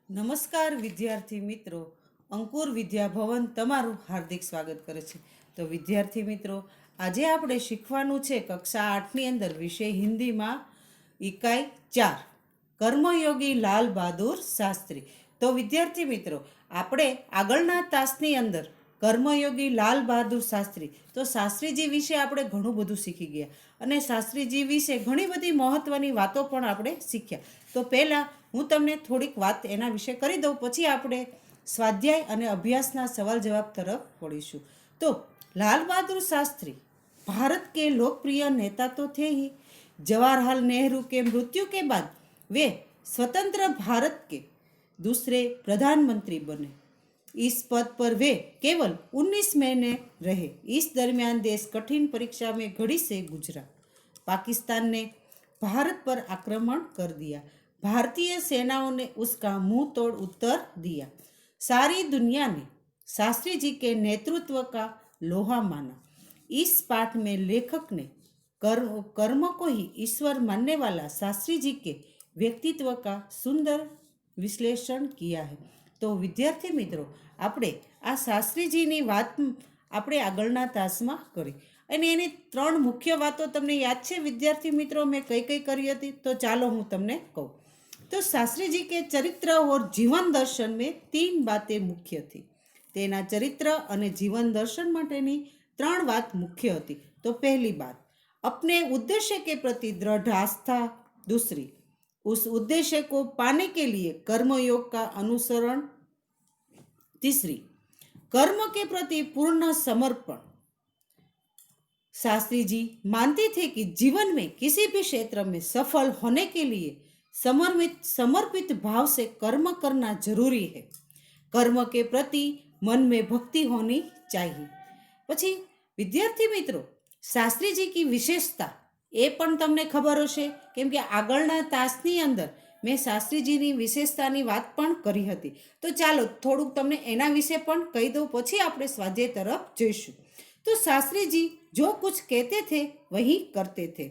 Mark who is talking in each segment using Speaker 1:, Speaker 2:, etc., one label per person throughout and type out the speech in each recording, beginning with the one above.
Speaker 1: નમસ્કાર વિદ્યાર્થી મિત્રો, અંકુર વિદ્યા ભવન તમારું હાર્દિક સ્વાગત કરે છે. તો વિદ્યાર્થી મિત્રો, આજે આપણે શીખવાનું છે કક્ષા 8ની અંદર વિષય હિન્દીમાં ઇકાઈ 4 કર્મયોગી લાલ બહાદુર શાસ્ત્રી. તો વિદ્યાર્થી મિત્રો, આપણે આગળના તાસની અંદર કર્મયોગી લાલ બહાદુર શાસ્ત્રી, તો શાસ્ત્રીજી વિશે આપણે ઘણું બધું શીખી ગયા અને શાસ્ત્રીજી વિશે ઘણી બધી મહત્ત્વની વાતો પણ આપણે શીખ્યા. તો પહેલાં હું તમને થોડીક વાત એના વિશે કરી દઉં, પછી આપણે સ્વાધ્યાય અને અભ્યાસના સવાલ જવાબ તરફ વળીશું. તો लाल बहादुर शास्त्री भारत के लोकप्रिय नेता तो थे ही. जवाहरलाल नेहरू के मृत्यु के बाद वे स्वतंत्र भारत के दूसरे प्रधानमंत्री बने. इस पद पर वे केवल 19 महीने रहे. इस दरमियान देश कठिन परीक्षा में घड़ी से गुजरा. पाकिस्तान ने भारत पर आक्रमण कर दिया. भारतीय सेनाओं ने उसका मुंह तोड़ उत्तर दिया. सारी दुनिया ने शास्त्री जी के नेतृत्व का लोहा माना. इस पाठ में लेखक ने कर्म को ही ईश्वर मानने वाला शास्त्री जी के व्यक्तित्व का सुंदर विश्लेषण किया है. तो विद्यार्थी मित्रों, આપણે આ શાસ્ત્રીજીની વાત આપણે આગળના તાસમાં કરી અને એની 3 મુખ્ય વાતો તમને યાદ છે વિદ્યાર્થી મિત્રો? મેં કઈ કઈ કરી હતી તો ચાલો હું તમને કહું. तो शास्त्री जी के चरित्र और जीवन दर्शन में 3 बातें मुख्य थी. तेना चरित्र और जीवन दर्शन माटेनी 3 बात मुख्य थी. तो पहली बात, अपने उद्देश्य के प्रति दृढ़ आस्था. दूसरी, उस उद्देश्य को पाने के लिए कर्मयोग का अनुसरण. तीसरी, कर्म के प्रति पूर्ण समर्पण. शास्त्री जी मानते थे कि जीवन में किसी भी क्षेत्र में सफल होने के लिए समर्पित भाव से कर्म करना जरूरी है. कर्म के प्रति मन में भक्ति होनी चाहिए. પછી વિદ્યાર્થી મિત્રો, શાસ્ત્રીજી કી વિશેષતા એ પણ તમને ખબર હશે, કેમ કે આગળના તાસની અંદર મેં શાસ્ત્રીજીની વિશેષતાની વાત પણ કરી હતી. તો ચાલો થોડુંક તમને એના વિશે પણ કહી દઉં, પછી આપણે સ્વાધ્યાય તરફ જઈશું. તો शास्त्री जी जो कुछ कहते थे वही करते थे.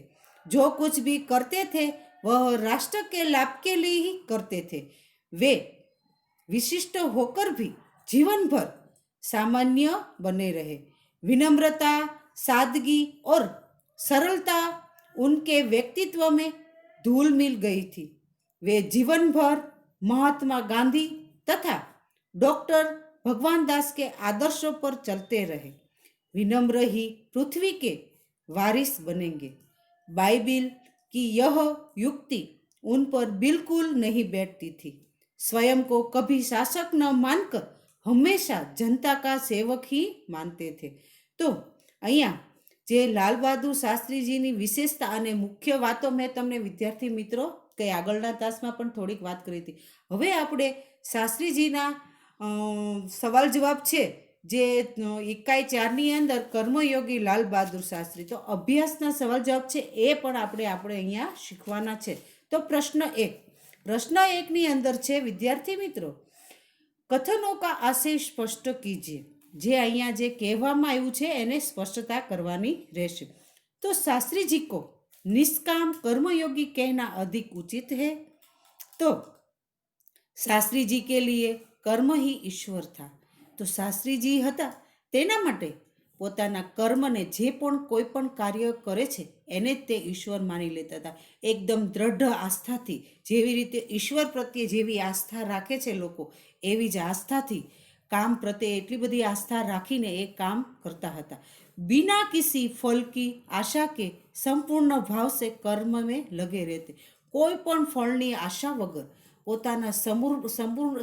Speaker 1: जो कुछ भी करते थे वह राष्ट्र के लाभ के लिए ही करते थे. वे विशिष्ट होकर भी जीवन भर सामान्य बने रहे. विनम्रता, सादगी और सरलता उनके व्यक्तित्व में धूल मिल गई थी. वे जीवन भर महात्मा गांधी तथा डॉक्टर भगवान दास के आदर्शों पर चलते रहे. विनम्र ही पृथ्वी के वारिस बनेंगे. बाइबिल कि यह युक्ति उन पर बिल्कुल नहीं बैठती थी. स्वयं को कभी शासक न मानकर हमेशा जनता का सेवक ही मानते थे. तो અહીંયા જે લાલ બહાદુર શાસ્ત્રીજીની વિશેષતા અને મુખ્ય વાતો મેં તમને વિદ્યાર્થી મિત્રો કે આગળના તાસમાં પણ થોડીક વાત કરી હતી. હવે આપણે શાસ્ત્રીજીના સવાલ જવાબ છે જે ઇકાઈ 4ની અંદર કર્મયોગી લાલ બહાદુર શાસ્ત્રી, તો અભ્યાસના સવાલ જવાબ છે એ પણ આપણે અહીંયા શીખવાના છે. તો પ્રશ્ન 1ની અંદર છે વિદ્યાર્થી મિત્રો, કથનો કા આશય સ્પષ્ટ કીજીએ. જે અહીંયા જે કહેવામાં આવ્યું છે એને સ્પષ્ટતા કરવાની રહેશે. તો શાસ્ત્રી જી કો નિષ્કામ कर्मयोगी कहना अधिक उचित है. तो शास्त्री जी के लिए कर्म ही ईश्वर था. તો શાસ્ત્રીજી હતા તેના માટે પોતાના કર્મને જે પણ કોઈ પણ કાર્ય કરે છે એને જ તે ઈશ્વર માની લેતા હતા. એકદમ દ્રઢ આસ્થાથી, જેવી રીતે ઈશ્વર પ્રત્યે જેવી આસ્થા રાખે છે લોકો, એવી જ આસ્થાથી કામ પ્રત્યે એટલી બધી આસ્થા રાખીને એ કામ કરતા હતા. बिना किसी फल की आशा के संपूर्ण भाव से कर्म में लगे रहते. કોઈ પણ ફળની આશા વગર પોતાના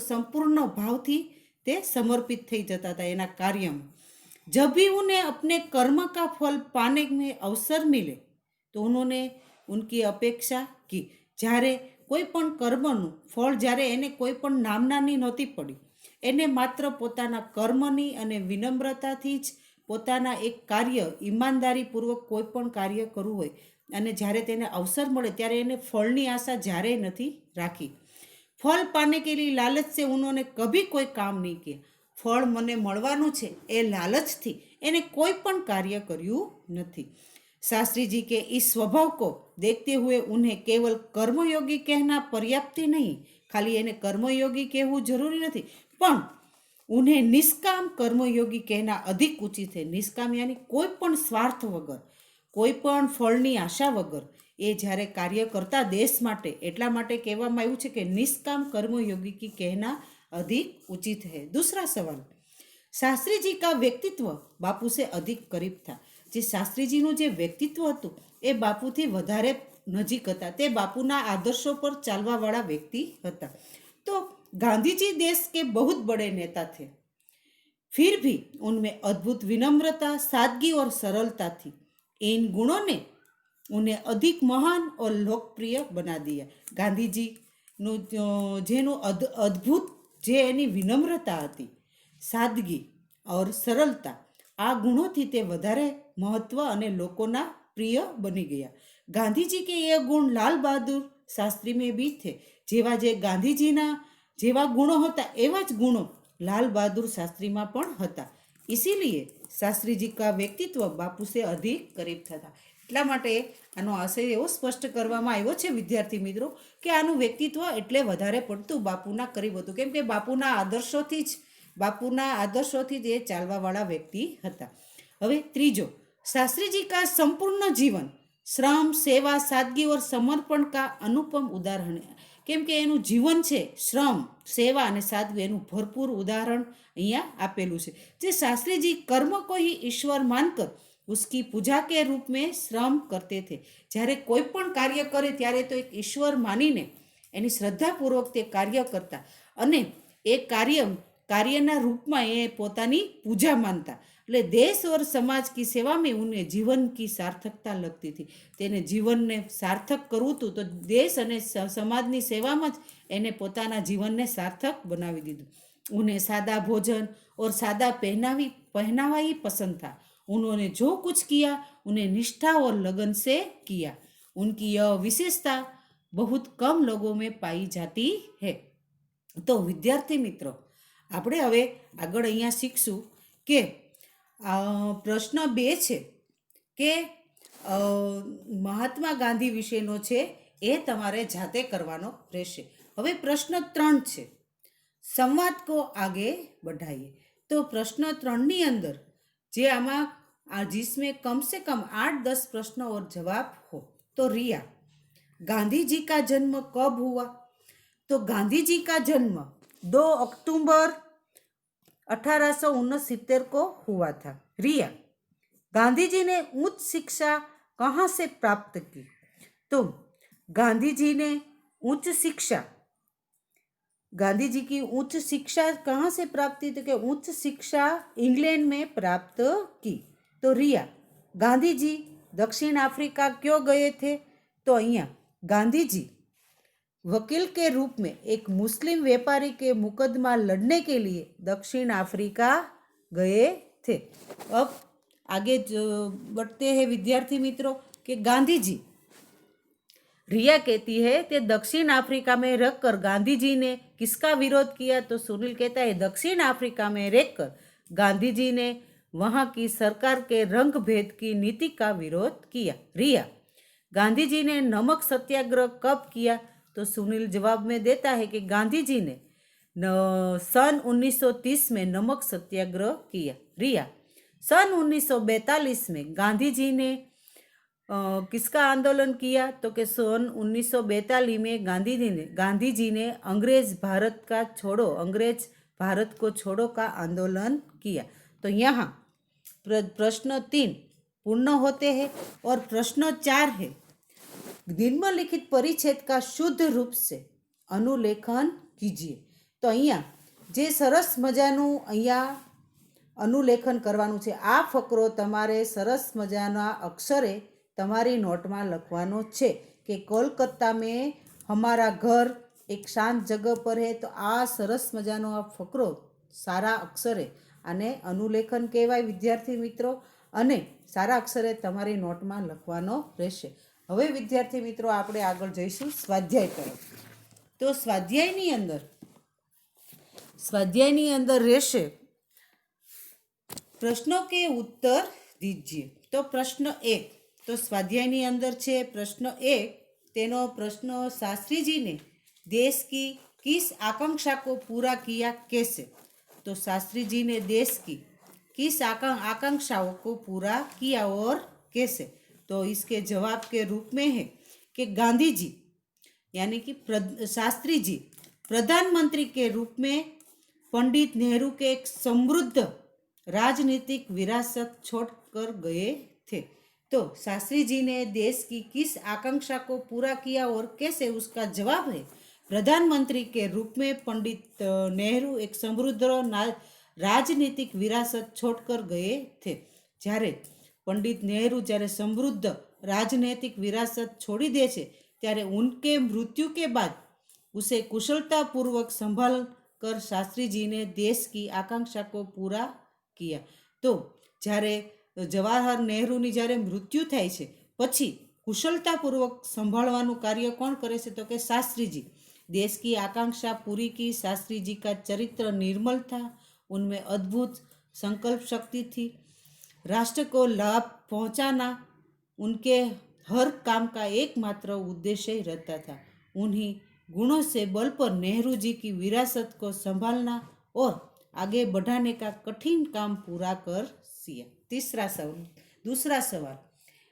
Speaker 1: સંપૂર્ણ ભાવથી તે समर्पित થઈ જતા હતા એના કાર્યમાં. जब भी उन्हें अपने कर्म का फल पाने में अवसर मिले तो उन्होंने उनकी अपेक्षा की. જ્યારે કોઈ પણ કર્મનું ફળ જ્યારે એને કોઈ પણ નામનાની નહોતી પડી, એને માત્ર પોતાના કર્મની અને વિનમ્રતાથી જ પોતાના એક કાર્ય ઈમાનદારીપૂર્વક કોઈ પણ કાર્ય કરવું હોય અને જ્યારે તેને અવસર મળે ત્યારે એને ફળની આશા જ્યારે નથી રાખી. फल पाने के लिए लालच से उन्होंने कभी कोई काम नहीं किया. फल મને મળવાનું છે એ લાલચથી એને કોઈ પણ કાર્ય કર્યું નથી. शास्त्री जी के इस स्वभाव को देखते हुए उन्हें केवल कर्मयोगी कहना पर्याप्त नहीं, खाली એને कर्मयोगी કહેવું જરૂરી નથી, પણ उन्हें निष्काम कर्मयोगी कहना अधिक उचित है। निष्काम यानी कोई पण स्वार्थ वगर, कोई पण फळની આશા વગર એ જ્યારે કાર્ય કરતા દેશ માટે, એટલા માટે કહેવામાં આવ્યું છે કે निष्काम कर्मयोगी की कहना अधिक उचित है। दूसरा सवाल, शास्त्री जी का व्यक्तित्व बापू से अधिक करीब था। જે શાસ્ત્રીજીનું જે વ્યક્તિત્વ હતું એ બાપુથી વધારે નજીક હતા, તે બાપુના આદર્શો પર ચાલવાવાળા વ્યક્તિ હતા। तो गांधी जी देश के बहुत बड़े नेता थे, फिर भी उनमें अद्भुत विनम्रता, सादगी और सरलता थी। इन गुणों ने उन्हें अधिक महान और लोकप्रिय बना दिया। गांधी जी જેનું અદ્ભુત જે એની વિનમ્રતા હતી, સાદગી और સરળતા, આ ગુણોથી તે વધારે મહત્વ અને લોકોના પ્રિય બની ગયા। ગાંધીજી કે એ ગુણ લાલ બહાદુર શાસ્ત્રી में भी थे। જેવા જે ગાંધીજીના જેવા ગુણો હતા એવા જ ગુણો લાલ બહાદુર શાસ્ત્રીમાં પણ હતા। इसीलिए शास्त्री जी का व्यक्तित्व बापू से अधिक करीब था। એટલા માટે આનો આશય એવો સ્પષ્ટ કરવામાં આવ્યો છે વિદ્યાર્થી મિત્રો કે આનું વ્યક્તિત્વ એટલે વધારે પડતું બાપુના કરીબ હતું, કેમ કે બાપુના આદર્શોથી જ એ ચાલવાવાળા વ્યક્તિ હતા। હવે ત્રીજો, शास्त्री जी का संपूर्ण जीवन श्रम, सेवा, सादगी और समर्पण का अनुपम उदाहरण है। केम के एनु जीवन छे श्रम, सेवा અને સાદગી એનું ભરપૂર ઉદાહરણ અહીંયા આપેલું છે। જે શાસ્ત્રી जी कर्म को ही ईश्वर मानकर उसकी पूजा के रूप में श्रम करते थे। જ્યારે કોઈ પણ કાર્ય કરે ત્યારે તો એક ઈશ્વર માનીને એની શ્રદ્ધાપૂર્વક તે કાર્ય કરતા અને એ કાર્યના રૂપમાં એ પોતાની પૂજા માનતા। એટલે દેશ और समाज की सेवा में उन्हें जीवन की सार्थकता लगती थी। તેને જીવનને સાર્થક કરવું હતું તો દેશ અને સમાજની સેવામાં જ એને પોતાના જીવનને સાર્થક બનાવી દીધું। उन्हें सादा भोजन और सादा पहनावा ही पसंद था। उन्होंने जो कुछ किया उन्हें निष्ठा और लगन से किया। उनकी यह विशेषता बहुत कम लोगों में पाई जाती है। तो विद्यार्थी मित्रों, આપણે હવે આગળ અહીંયા શીખશું કે પ્રશ્ન 2 છે કે મહાત્મા ગાંધી વિશેનો છે એ તમારે જાતે કરવાનો રહેશે। હવે પ્રશ્ન 3 છે, સંવાદ को आगे बढ़ाइए। तो प्रश्न 3 ની અંદર જે આમાં जिसमें कम से कम 8-10 प्रश्न और जवाब हो। तो रिया, गांधी जी का जन्म कब हुआ? तो गांधी जी का जन्म 2 अक्टूबर 1869 को हुआ था। रिया, गांधी जी ने उच्च शिक्षा कहाँ से प्राप्त की? तो गांधी जी ने गांधी जी की उच्च शिक्षा कहाँ से प्राप्त की? तो कि उच्च शिक्षा इंग्लैंड में प्राप्त की। तो रिया, गांधी जी दक्षिण अफ्रीका क्यों गए थे? तो अहिया गांधी जी वकील के रूप में एक मुस्लिम व्यापारी के मुकदमा लड़ने के लिए दक्षिण अफ्रीका गए थे। अब आगे बढ़ते हैं विद्यार्थी मित्रों कि गांधी जी, रिया कहती है कि दक्षिण अफ्रीका में रहकर गांधी जी ने किसका विरोध किया? तो सुनील कहता है दक्षिण अफ्रीका में रहकर गांधी जी ने वहाँ की सरकार के रंग भेद की नीति का विरोध किया। रिया, गांधी जी ने नमक सत्याग्रह कब किया? तो सुनील जवाब में देता है कि गांधी जी ने सन 1930 में नमक सत्याग्रह किया। रिया, सन 1942 में गांधी जी ने किसका आंदोलन किया? तो कि सन 1942 में गांधी जी ने अंग्रेज भारत को छोड़ो का आंदोलन किया। तो यहाँ प्रश्न 3 पूर्ण होते हैं और प्रश्न 4 है, निम्नलिखित परिच्छेद का शुद्ध रूप से अनुलेखन कीजिए। तो अहिया जे सरस मजानु अहिया अनुलेखन करवानुं छे। आ फकरो तमारे सरस मजाना अक्षरे तमारी नोट में लखवानो छे कि कोलकाता में हमारा घर एक शांत जगह पर है। तो आ सरस मजानो आ फकरो सारा अक्षरे आने अनुलेखन कहेवाय विद्यार्थी मित्रों, अने सारा अक्षरे तमारी नोट में लखवानो रहेशे। हवे विद्यार्थी मित्रों आपणे आगळ जईशुं स्वाध्याय तरफ। तो स्वाध्यायनी अंदर रहेशे प्रश्नों के उत्तर दीजिए। तो प्रश्न 1, तो स्वाध्यायनी अंदर छे प्रश्न 1, तेनो प्रश्न, शास्त्री जी ने देश की किस आकांक्षा को पूरा किया कैसे? तो शास्त्री जी ने देश की किस आकांक्षाओं को पूरा किया और कैसे? तो इसके जवाब के रूप में है कि गांधी जी यानी कि शास्त्री जी प्रधानमंत्री के रूप में पंडित नेहरू के एक समृद्ध राजनीतिक विरासत छोड़कर गए थे। तो शास्त्री जी ने देश की किस आकांक्षा को पूरा किया और कैसे? उसका जवाब है प्रधानमंत्री के रूप में पंडित नेहरू एक समृद्ध राजनीतिक विरासत छोड़कर गए थे। જ્યારે पंडित नेहरू જ્યારે સમૃદ્ધ राजनीतिक विरासत छोड़ी दे छे ત્યારે उनके मृत्यु के बाद उसे कुशलतापूर्वक संभाल कर शास्त्री जी ने देश की आकांक्षा को पूरा किया। तो જ્યારે જવાહર નહેરુની જ્યારે મૃત્યુ થાય છે પછી कुशलतापूर्वक संभालवानुं कार्य कौन करे छे? तो कि शास्त्री जी। देश की आकांक्षा पूरी की। शास्त्री जी का चरित्र निर्मल था, उनमें अद्भुत संकल्प शक्ति थी, राष्ट्र को लाभ पहुंचाना उनके हर काम का एकमात्र उद्देश्य ही रहता था। उन्हीं गुणों से बल पर नेहरू जी की विरासत को संभालना और आगे बढ़ाने का कठिन काम पूरा कर सिया। दूसरा सवाल,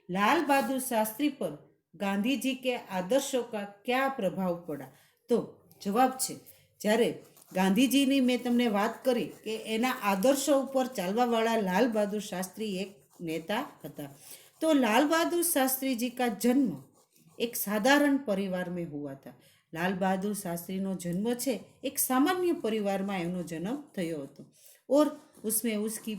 Speaker 1: लाल बहादुर शास्त्री पर गांधी जी के आदर्शों का क्या प्रभाव पड़ा? तो जवाब छे જ્યારે ગાંધીજીની મેં તમને વાત કરી કે એના આદર્શો ઉપર ચાલવાવાળા લાલ બહાદુર શાસ્ત્રી એક नेता હતા। तो लाल बहादुर शास्त्री जी का जन्म एक साधारण परिवार में हुआ था। लाल बहादुर शास्त्री नो जन्म छे एक सामान्य परिवार में एमनो जन्म थयो हतो और उसमें उसकी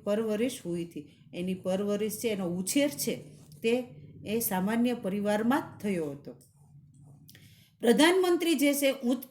Speaker 1: परवरिश हुई थी। एनी परवरिश छे एनो उछेर छे ते ए सामान्य परिवार में थयो हतो। प्रधानमंत्री जैसे उच्च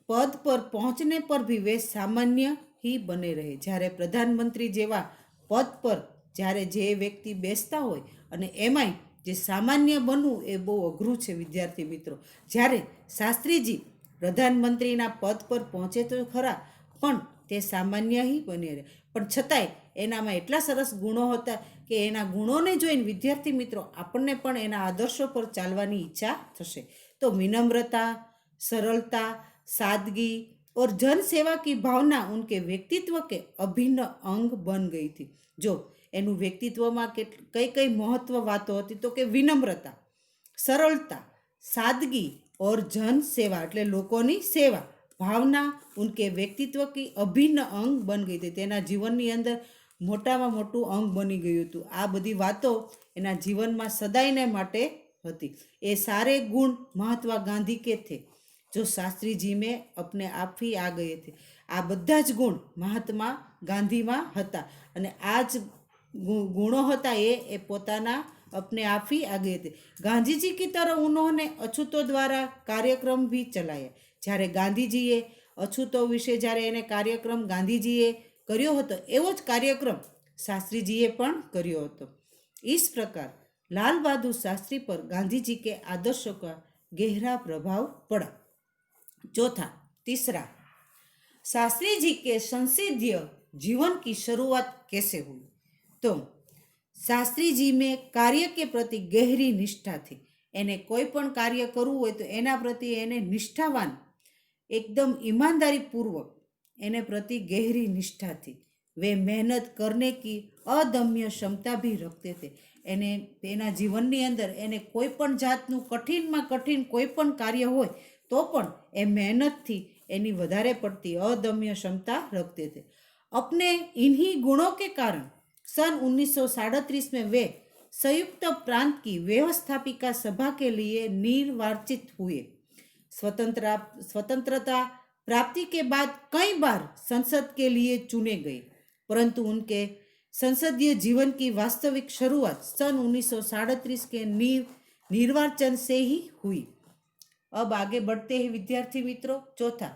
Speaker 1: पद पर पहुंचने पर भी वे सामान्य ही बने रहे। જ્યારે प्रधानमंत्री जेवा पद पर જ્યારે જે વ્યક્તિ બેસતા હોય અને એમાંય જે સામાન્ય બનવું એ બહુ અઘરું છે વિદ્યાર્થી મિત્રો। જ્યારે શાસ્ત્રીજી પ્રધાનમંત્રીના પદ પર પહોંચે તો ખરા પણ તે સામાન્ય ही બની રહે, પણ છતાંય એનામાં એટલા સરસ ગુણો હતા કે એના ગુણોને જોઈને વિદ્યાર્થી મિત્રો આપણને પણ એના આદર્શો પર ચાલવાની ઈચ્છા થશે। तो विनम्रता, सरलता, सादगी और जन सेवा की भावना उनके व्यक्तित्व के अभिन्न अंग बन गई थी। जो एनु व्यक्तित्व में कई कई महत्व बातों थी तो कि विनम्रता, सरलता, सादगी और जन सेवा एटले लोकोनी सेवा भावना उनके व्यक्तित्व की अभिन्न अंग बन गई थी। तेना जीवननी अंदर मोटामां मोटुं अंग बनी गयुं हतुं। आ बधी वातो एना जीवनमां सदायने माटे हती। ये सारे गुण महात्मा गांधी के थे जो शास्त्री जी में अपने आप ही आ गए थे। आ बधा ज गुण महात्मा गांधी में हता अने आज गुणों हता ये पोताना अपने आप ही आ गए थे। गांधी जी की तरह उन्होंने अछूतों द्वारा कार्यक्रम भी चलाया। જ્યારે ગાંધીજીએ અછૂતો વિશે જ્યારે એને કાર્યક્રમ ગાંધીજીએ કર્યો હતો એવો જ કાર્યક્રમ શાસ્ત્રીજીએ પણ કર્યો હતો। इस प्रकार लाल बहादुर शास्त्री पर गांधी जी के आदर्शों का गहरा प्रभाव पड़ा। तीसरा, शास्त्री जी के संसदीय जीवन की शुरुआत कैसे हुई? तो शास्त्री जी में कार्य के प्रति गहरी निष्ठा थी। एने कोई पण कार्य करवुं होय तो एना प्रति एने निष्ठावान एकदम ईमानदारी पूर्वक एने प्रति गहरी निष्ठा थी। वे मेहनत करने की अदम्य क्षमता भी रखते थे। एने तेना जीवननी अंदर एने कोई पण जातनुं कठिन में कठिन कोई पण कार्य होय तो पण ए मेहनत थी एनी वधारे पड़ती अदम्य क्षमता रखते थे। अपने इन्हीं गुणों के कारण सन 1937 में वे संयुक्त प्रांत की व्यवस्थापिका सभा के लिए निर्वाचित हुए। स्वतंत्रता प्राप्ति के बाद कई बार संसद के लिए चुने गए, परंतु उनके संसदीय जीवन की वास्तविक शुरुआत सन 1937 के निर्वाचन से ही हुई। अब आगे बढ़ते हैं विद्यार्थी मित्रों। चौथा,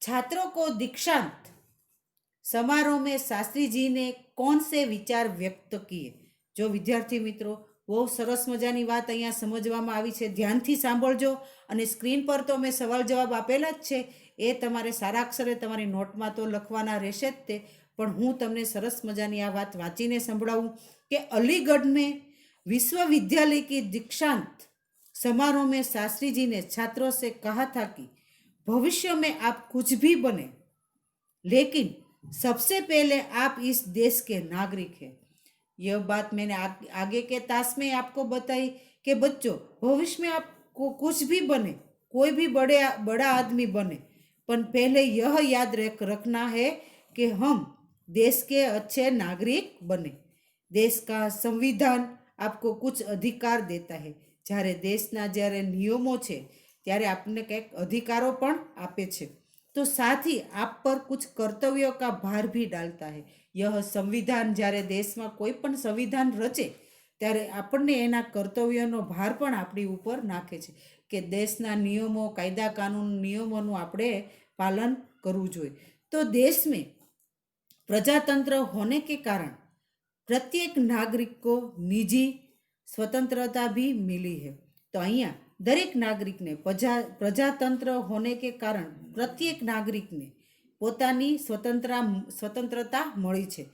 Speaker 1: छात्रों को दीक्षांत समारोह में शास्त्री जी ने कौन से विचार व्यक्त किए? जो विद्यार्थी मित्रों બહુ સરસ મજાની વાત અહીંયા સમજવામાં આવી છે, ધ્યાનથી સાંભળજો અને સ્ક્રીન પર તો મેં સવાલ જવાબ આપેલા જ છે, એ તમારે સારા અક્ષરે તમારી નોટમાં તો લખવાના રહેશે જ તે, પણ હું તમને સરસ મજાની આ વાત વાંચીને સંભળાવું કે અલીગઢ में विश्वविद्यालय की दीक्षांत समारोह में शास्त्री जी ने छात्रों से कहा था कि भविष्य में आप कुछ भी बने, लेकिन सबसे पहले आप इस देश के नागरिक हैं। यह बात मैंने आगे के तास में आपको बताई कि बच्चों, भविष्य में आपको कुछ भी बने, कोई भी बड़ा आदमी बने, पर पहले यह याद रखना है कि हम देश के अच्छे नागरिक बने। देश का संविधान आपको कुछ अधिकार देता है। જ્યારે દેશના જ્યારે નિયમો છે ત્યારે આપણને કંઈક અધિકારો પણ આપે છે, तो साथ ही आप पर कुछ कर्तव्यों का भार भी डालता है। यह संविधान જ્યારે દેશમાં કોઈ પણ સંવિધાન રચે ત્યારે આપણને એના કર્તવ્યોનો ભાર પણ આપણી ઉપર નાખે છે કે દેશના નિયમો, કાયદા કાનૂન, નિયમોનું આપણે પાલન કરવું જોઈએ। તો देश में प्रजातंत्र होने के कारण प्रत्येक नागरिक को निजी स्वतंत्रता भी मिली है। तो अहिया दरेक नागरिक ने प्रजातंत्र होने के कारण प्रत्येक नागरिक ने पोतानी स्वतंत्रता मળી છે।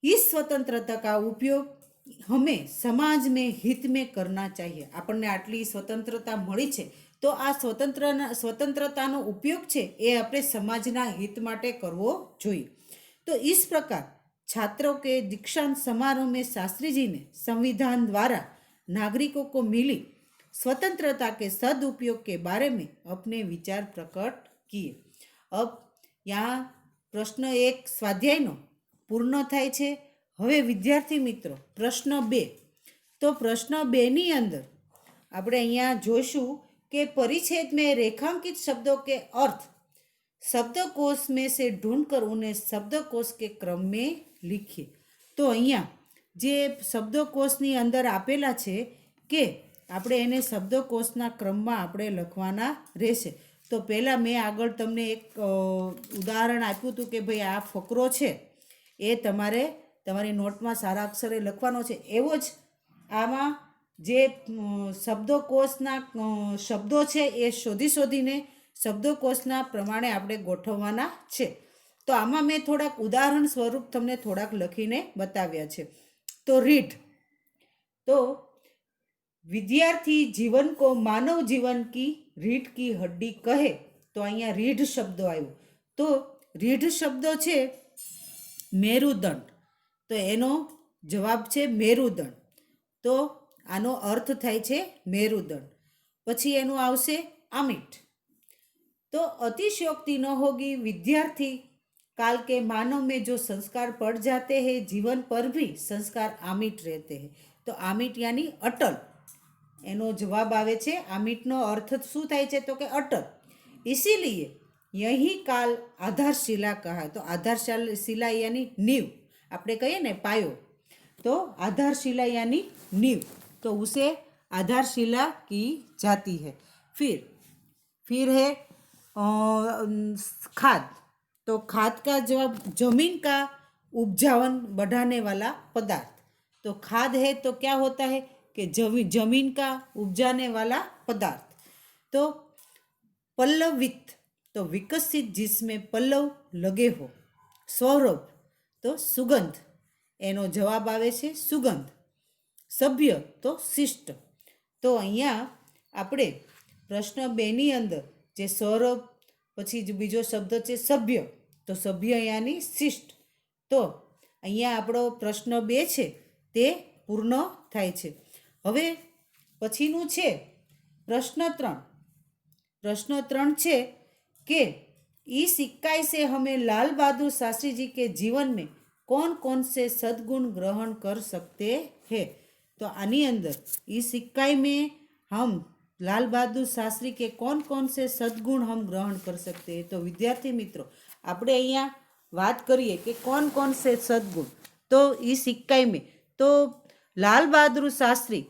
Speaker 1: इस स्वतंत्रता का उपयोग हमें समाज में हित में करना चाहिए। આપણને આટલી स्वतंत्रता મળી છે તો આ स्वतंत्रताનો ઉપયોગ છે એ આપણે સમાજના હિત માટે કરવો જોઈએ। तो इस प्रकार छात्रों के दीक्षांत समारोह में शास्त्री जी ने संविधान द्वारा नागरिकों को मिली स्वतंत्रता के सदुपयोग के बारे में अपने विचार प्रकट किए। अब यहाँ प्रश्न 1 स्वाध्यायનો પૂર્ણ થાય છે। હવે વિદ્યાર્થી મિત્રો પ્રશ્ન 2, તો પ્રશ્ન 2 ની અંદર આપણે અહીંયા જોઈશું કે परिच्छेद में रेखांकित शब्दों के अर्थ शब्दकोश में से ढूंढकर उन्हें शब्दकोश के क्रम में लिखिए। तो અહીંયા જે શબ્દકોશની અંદર આપેલા છે કે આપણે એને શબ્દકોશના ક્રમમાં આપણે લખવાના રહેશે। તો પહેલાં મેં આગળ તમને એક ઉદાહરણ આપ્યું હતું કે ભાઈ આ ફકરો છે એ તમારે તમારી નોટમાં સારા અક્ષરે લખવાનો છે। એવો જ આમાં જે શબ્દકોશના શબ્દો છે એ શોધીને શબ્દકોશના પ્રમાણે આપણે ગોઠવવાના છે। તો આમાં મેં થોડાક ઉદાહરણ સ્વરૂપ તમને થોડાક લખીને બતાવ્યા છે। તો રીડ, तो विद्यार्थी जीवन को मानव जीवन की रीढ़ की हड्डी कहे। तो अहींया रीढ़ शब्द आव्यो। तो रीढ़ शब्द छे मेरुदंड, तो एनो जवाब छे मेरुदंड। तो आनो अर्थ थाय छे मेरुदंड। पछी एनो आवशे आमिट। तो अतिशयोक्ति न होगी, विद्यार्थी काल के मानव में जो संस्कार पड़ जाते हैं जीवन पर भी संस्कार आमिट रहते हैं। तो आमिट यानी अटल, एनो जवाब आवे छे आमिटनो अर्थ शुं थाय छे तो के अटल। इसीलिए यही काल आधारशिला कहा। तो आधारशिला यानी नींव, आपणे कहीए ने पायो, तो आधारशिला यानी नींव। तो उसे आधारशिला की जाती है। फिर है खाद। तो खाद का जवाब जमीन का उपजावन बढ़ाने वाला पदार्थ। तो खाद है तो क्या होता है कि जमीन का उपजाने वाला पदार्थ। तो पल्लवित, तो विकसित जिसमें पल्लव लगे हो। सौरभ, तो सुगंध, एनो जवाब आवे छे सुगंध। सभ्य, तो शिष्ट। तो अहींया आपणे प्रश्न 2 नी अंदर जे सौरभ पछी बीजो शब्द छे सभ्य, तो सभ्य यानी शिष्ट। तो अहींया आपणो प्रश्न 2 छे ते पूर्ण थाय छे। हवे पछीनुं छे प्रश्न 3। प्रश्न 3 छे कि इस इकाई से हमें लाल बहादुर शास्त्री जी के जीवन में कौन कौन से सद्गुण ग्रहण कर सकते हैं। तो आनी अंदर इस इकाई में हम लाल बहादुर शास्त्री के कौन कौन से सद्गुण हम ग्रहण कर सकते हैं। तो विद्यार्थी मित्रों આપણે અહીંયા વાત કરીએ कि कौन कौन से सद्गुण। तो इस इकाई में तो लाल बहादुर शास्त्री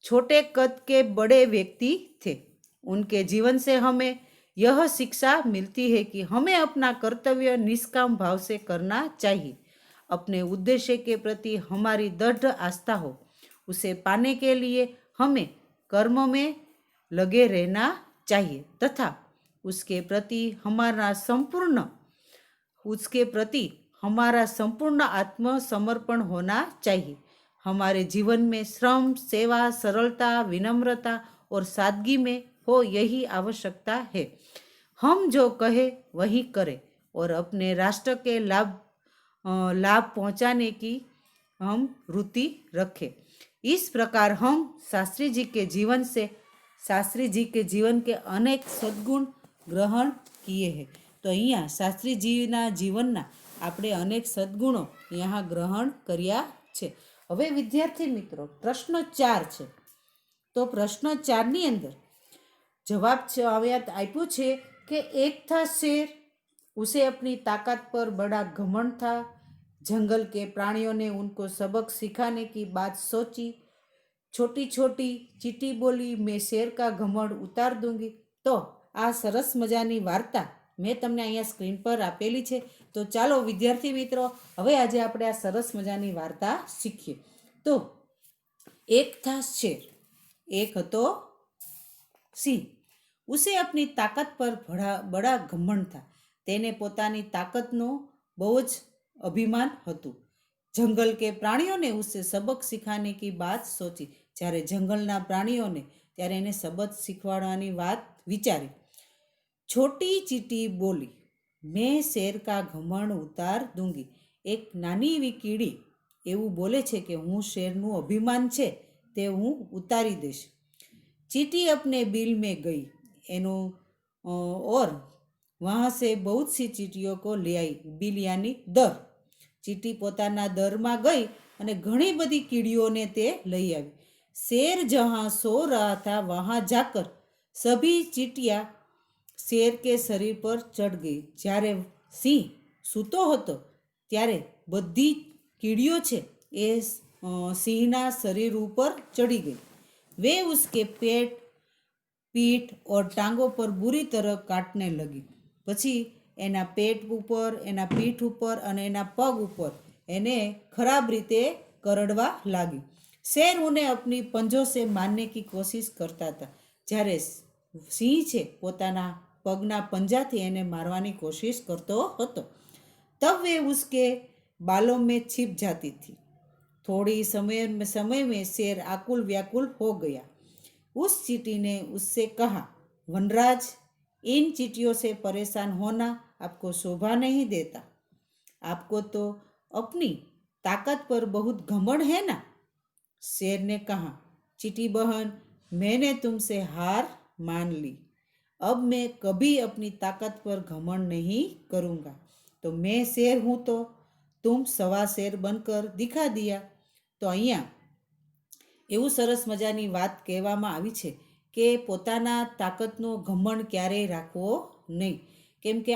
Speaker 1: छोटे कद के बड़े व्यक्ति थे। उनके जीवन से हमें यह शिक्षा मिलती है कि हमें अपना कर्तव्य निष्काम भाव से करना चाहिए। अपने उद्देश्य के प्रति हमारी दृढ़ आस्था हो, उसे पाने के लिए हमें कर्म में लगे रहना चाहिए तथा उसके प्रति हमारा संपूर्ण आत्मसमर्पण होना चाहिए। हमारे जीवन में श्रम, सेवा, सरलता, विनम्रता और सादगी में हो, यही आवश्यकता है। हम जो कहे वही करे और अपने राष्ट्र के लाभ पहुंचाने की हम रुचि रखें। इस प्रकार हम शास्त्री जी के जीवन के अनेक सद्गुण ग्रहण किए हैं। तो અહીંયા શાસ્ત્રીજીના જીવનના આપણે અનેક સદ્ગુણો यहाँ ગ્રહણ કર્યા છે। હવે વિદ્યાર્થી મિત્રો પ્રશ્ન 4 છે, તો પ્રશ્ન 4 ની અંદર जवाब आप्यो छे कि एक था शेर, उसे अपनी ताकत पर बड़ा घमंड था। जंगल के प्राणियों ने उनको सबक सिखाने की बात सोची। छोटी छोटी चीटी बोली, मैं शेर का घमंड उतार दूंगी। तो आ सरस मजानी वार्ता मैं तमने अहींया स्क्रीन पर आपेली छे। तो चालो विद्यार्थी मित्रों हवे आज आपणे आ सरस मजानी वार्ता शीखीए। तो एक था शेर, एक हतो सिंह। उसे अपनी ताकत पर बड़ा घमंड था। तेने पोतानी ताकतनो बहु ज अभिमान हतुं। जंगल के प्राणियों ने उसे सबक सिखाने की बात सोची। જ્યારે જંગલના પ્રાણીઓને ત્યારે એને સબક શીખવાડવાની વાત વિચારી। छोटी चीटी बोली, मैं शेर का घमंड उतार दूंगी। एक नानी एवी कीड़ी एवं बोले छे कि हूँ शेरનું अभिमान छे ते हूँ उतारी दईश। चीटी अपने बिल में गई और वहाँ से बहुत सी चीटियों को ले आई। बिल यानी दर। चीटी पोताना दर में गई અને ઘણી બધી કીડીઓને તે લઈ આવી। शेर जहाँ सो रहा था वहाँ जाकर सभी चीटियाँ शेर के शरीर पर चढ़ गई। જ્યારે સિંહ સૂતો હતો ત્યારે બધી કીડીઓ છે એ સિંહના શરીર ઉપર ચડી ગઈ। वे उसके पेट, पीठ और टांगों पर बुरी तरह काटने लगी। પછી એના પેટ ઉપર, એના પીઠ ઉપર અને એના પગ ઉપર એને खराब रीते करड़वा लगी। शेर उन्हें अपनी पंजों से मारने की कोशिश करता था। જ્યારે સિંહ છે પોતાના પગના પંજાથી એને મારવાની કોશિશ કરતો હતો। तब वे उसके बालों में छिप जाती थी। थोड़ी समय में शेर आकुल व्याकुल हो गया। उस चींटी ने उससे कहा, वनराज, इन चींटियों से परेशान होना आपको शोभा नहीं देता। आपको तो अपनी ताकत पर बहुत घमंड है ना। शेर ने कहा, चींटी बहन, मैंने तुमसे हार मान ली। अब मैं कभी अपनी ताकत पर घमंड नहीं करूँगा। तो मैं शेर हूँ तो तुम सवा शेर बनकर दिखा दिया। तो અહીંયા એવું સરસ મજાની વાત કહેવામાં આવી છે કે પોતાના તાકતનો ઘમંડ ક્યારેય રાખવો નહીં। કેમ કે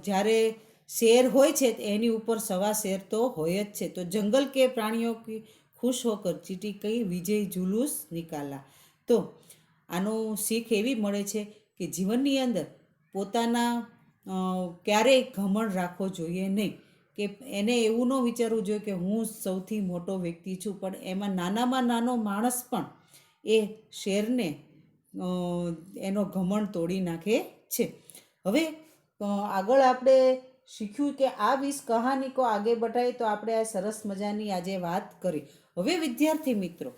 Speaker 1: જ્યારે શેર હોય છે એની ઉપર સવા શેર તો હોય જ છે। તો જંગલ કે પ્રાણીઓ की खुश होकर चीटी कई विजय जुलूस निकाला। तो આનો શીખ એવી મળે છે કે જીવનની અંદર પોતાના ક્યારેય ઘમંડ રાખવો જોઈએ નહીં। કે એને એવું ન વિચારવું જોઈએ કે હું સૌથી મોટો વ્યક્તિ છું, પણ એમાં નાનામાં નાનો માણસ પણ એ શેરને એનો ઘમંડ તોડી નાખે છે। હવે આગળ આપણે શીખ્યું કે આ 20 કહાની કો આગે બઢાય। તો આપણે આ સરસ મજાની આજે વાત કરી। હવે વિદ્યાર્થી મિત્રો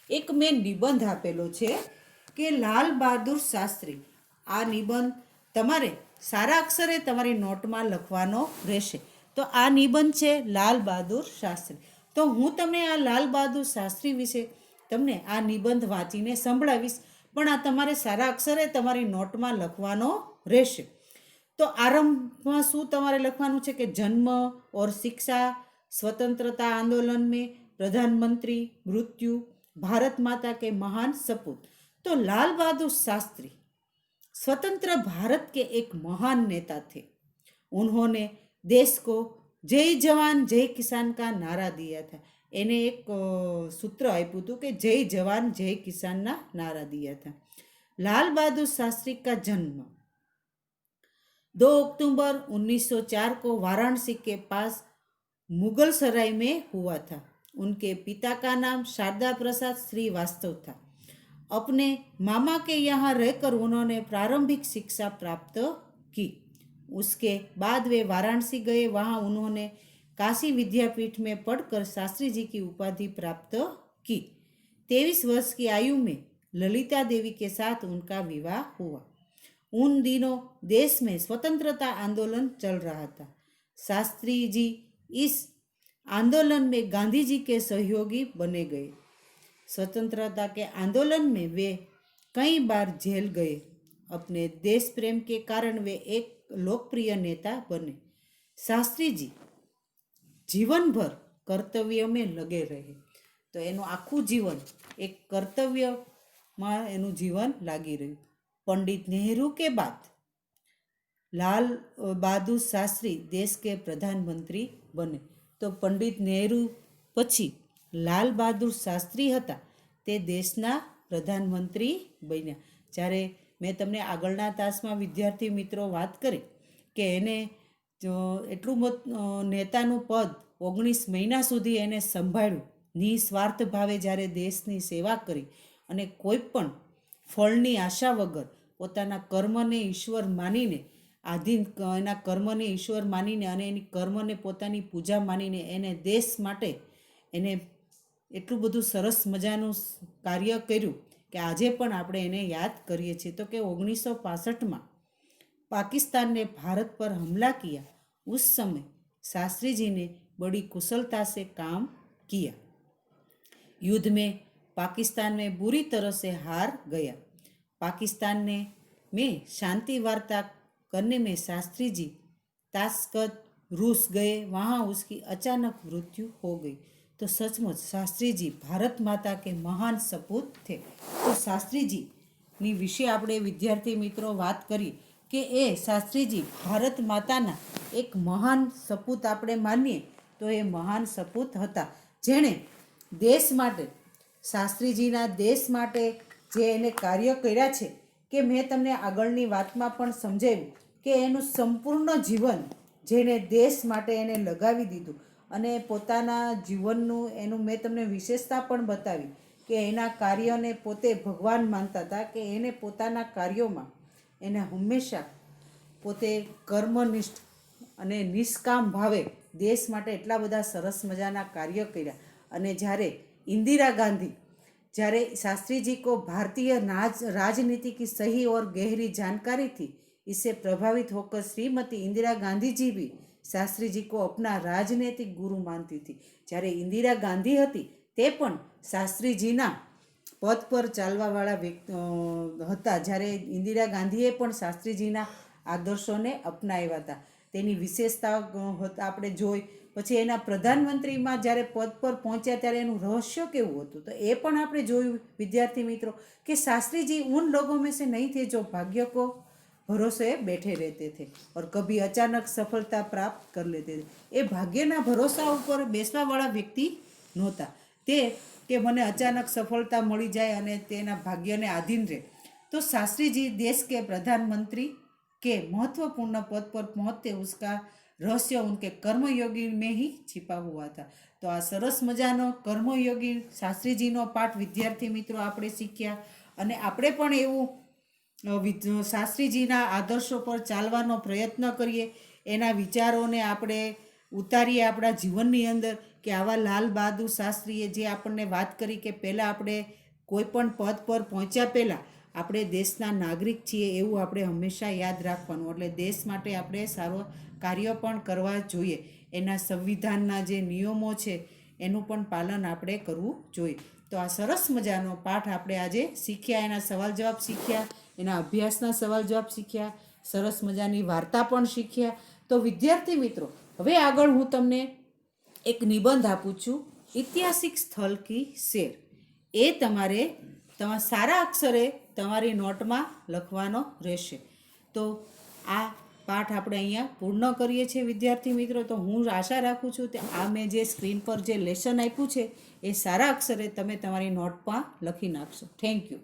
Speaker 1: એક મેં નિબંધ આપેલો છે કે લાલ બહાદુર શાસ્ત્રી। આ નિબંધ તમારે સારા અક્ષરે તમારી નોટમાં લખવાનો રહેશે। તો આ નિબંધ છે લાલ બહાદુર શાસ્ત્રી। તો હું તમને આ લાલ બહાદુર શાસ્ત્રી વિશે તમને આ નિબંધ વાંચીને સંભળાવીશ, પણ આ તમારે સારા અક્ષરે તમારી નોટમાં લખવાનો રહેશે। તો આરંભમાં શું તમારે લખવાનું છે કે જન્મ और शिक्षा, स्वतंत्रता आंदोलन में प्रधानमंत्री, मृत्यु, भारत माता के महान सपूत। तो लाल बहादुर शास्त्री स्वतंत्र भारत के एक महान नेता थे। उन्होंने देश को जय जवान जय किसान का नारा दिया था। એને એક સૂત્ર આપ્યું હતું કે જય જવાન જય કિસાનના નારા दिया था। लाल बहादुर शास्त्री का जन्म 2 अक्टूबर 1904 को वाराणसी के पास मुगल सराय में हुआ था। उनके पिता का नाम शारदा प्रसाद श्रीवास्तव था। अपने मामा के यहाँ रहकर उन्होंने प्रारंभिक शिक्षा प्राप्त की। उसके बाद वे वाराणसी गए। वहाँ उन्होंने काशी विद्यापीठ में पढ़कर शास्त्री जी की उपाधि प्राप्त की। 23 वर्ष की आयु में ललिता देवी के साथ उनका विवाह हुआ। उन दिनों देश में स्वतंत्रता आंदोलन चल रहा था। शास्त्री जी इस आंदोलन में गांधी जी के सहयोगी बने गए। स्वतंत्रता के आंदोलन में वे कई बार जेल गए। अपने देश प्रेम के कारण वे एक लोकप्रिय नेता बने। शास्त्री जी જીવનભર કર્તવ્ય में લગે રહે। તો એનું આખું જીવન એક કર્તવ્યમાં એનું જીવન લાગી રહ્યું। पंडित नेहरू के बाद लाल बहादुर शास्त्री देश के प्रधानमंत्री बने। तो पंडित नेहरू પછી લાલ બહાદુર શાસ્ત્રી હતા તે દેશના પ્રધાનમંત્રી બન્યા। જ્યારે મેં તમને આગળના તાસમાં વિદ્યાર્થી મિત્રો વાત કરી કે એને એટલું નેતાનું પદ 19 મહિના સુધી એને સંભાળ્યું, નિસ્વાર્થ ભાવે જ્યારે દેશની સેવા કરી અને કોઈ પણ ફળની આશા વગર પોતાના કર્મને ઈશ્વર માનીને એના કર્મને ઈશ્વર માનીને અને એની કર્મને પોતાની પૂજા માનીને એને દેશ માટે એને એટલું બધું સરસ મજાનું કાર્ય કર્યું કે આજે પણ આપણે એને યાદ કરીએ છીએ। તો કે 1965 पाकिस्तान ने भारत पर हमला किया। उस समय शास्त्री जी ने बड़ी कुशलता से काम किया। युद्ध में पाकिस्तान में बुरी तरह से हार गया। पाकिस्तान में शांति वार्ता करने में शास्त्री जी ताशकंद रूस गए। वहाँ उसकी अचानक मृत्यु हो गई। तो सचमुच शास्त्री जी भारत माता के महान सपूत थे। तो शास्त्री जी ની વિશે આપણે વિદ્યાર્થી મિત્રો વાત કરી કે એ શાસ્ત્રીજી ભારત માતાના એક મહાન સપૂત આપણે માનીએ તો એ મહાન સપૂત હતા, જેણે દેશ માટે શાસ્ત્રીજીના દેશ માટે જે એને કાર્ય કર્યા છે કે મેં તમને આગળની વાતમાં પણ સમજાવ્યું કે એનું સંપૂર્ણ જીવન જેણે દેશ માટે એને લગાવી દીધું અને પોતાના જીવનનું એનું મેં તમને વિશેષતા પણ બતાવી કે એના કાર્યને પોતે ભગવાન માનતા હતા કે એને પોતાના કાર્યોમાં એને હંમેશા પોતે કર્મનિષ્ઠ અને નિષ્કામ ભાવે દેશ માટે એટલા બધા સરસ મજાના કાર્ય કર્યા। અને જ્યારે इंदिरा गांधी જ્યારે शास्त्री जी को भारतीय राजनीति की सही और गहरी जानकारी थी, इससे प्रभावित होकर श्रीमती इंदिरा गांधी जी भी शास्त्री जी को अपना राजनीतिक गुरु मानती थी। જ્યારે इंदिरा गांधी હતી તે પણ શાસ્ત્રીજીના પદ પર ચાલવાવાળા હતા। જ્યારે ઇન્દિરા ગાંધીએ પણ શાસ્ત્રીજીના આદર્શોને અપનાવ્યા હતા। તેની વિશેષતા આપણે જોઈ। પછી એના પ્રધાનમંત્રીમાં જ્યારે પદ પર પહોંચ્યા ત્યારે એનું રહસ્ય કેવું હતું તો એ પણ આપણે જોયું વિદ્યાર્થી મિત્રો કે શાસ્ત્રીજી उन लोगों में से नहीं थे जो भाग्य को भरोसे बैठे रहते थे और कभी अचानक सफलता प्राप्त कर लेते थे। એ ભાગ્યના ભરોસા ઉપર બેસવાવાળા વ્યક્તિ નહોતા તે કે મને अचानक सफलता मળી जाए અને તેના ભાગ્યને આધીન રહે। तो शास्त्री जी देश के प्रधानमंत्री के महत्वपूर्ण पद पर पहुँचते उसका रहस्य उनके कर्मयोगी में ही छिपा हुआ था। तो आ सरस मजानो कर्मयोगी शास्त्रीजीनो पाठ विद्यार्थी मित्रों આપણે શીખ્યા અને આપણે પણ એવું શાસ્ત્રીજીના આદર્શો પર ચાલવાનો પ્રયત્ન કરીએ, એના વિચારોને આપણે ઉતારીએ આપણા જીવનની અંદર કે આવા લાલ બહાદુર શાસ્ત્રીએ જે આપણને વાત કરી કે પહેલાં આપણે કોઈ પણ પદ પર પહોંચ્યા પહેલાં આપણે દેશના નાગરિક છીએ એવું આપણે હંમેશા યાદ રાખવાનું। એટલે દેશ માટે આપણે સારો કાર્ય પણ કરવા જોઈએ। એના સંવિધાનના જે નિયમો છે એનું પણ પાલન આપણે કરવું જોઈએ। તો આ સરસ મજાનો પાઠ આપણે આજે શીખ્યા, એના સવાલ જવાબ શીખ્યા, એના અભ્યાસના સવાલ જવાબ શીખ્યા, સરસ મજાની વાર્તા પણ શીખ્યા। તો વિદ્યાર્થી મિત્રો હવે આગળ હું તમને એક નિબંધ આપું છું, ઐતિહાસિક સ્થળ કી શેર। એ તમારે સારા અક્ષરે તમારી નોટમાં લખવાનો રહેશે। તો આ પાઠ આપણે અહીંયા પૂર્ણ કરીએ છીએ વિદ્યાર્થી મિત્રો। તો હું આશા રાખું છું કે આ મેં જે સ્ક્રીન પર જે લેસન આપ્યું છે એ સારા અક્ષરે તમે તમારી નોટમાં લખી નાખશો। Thank you.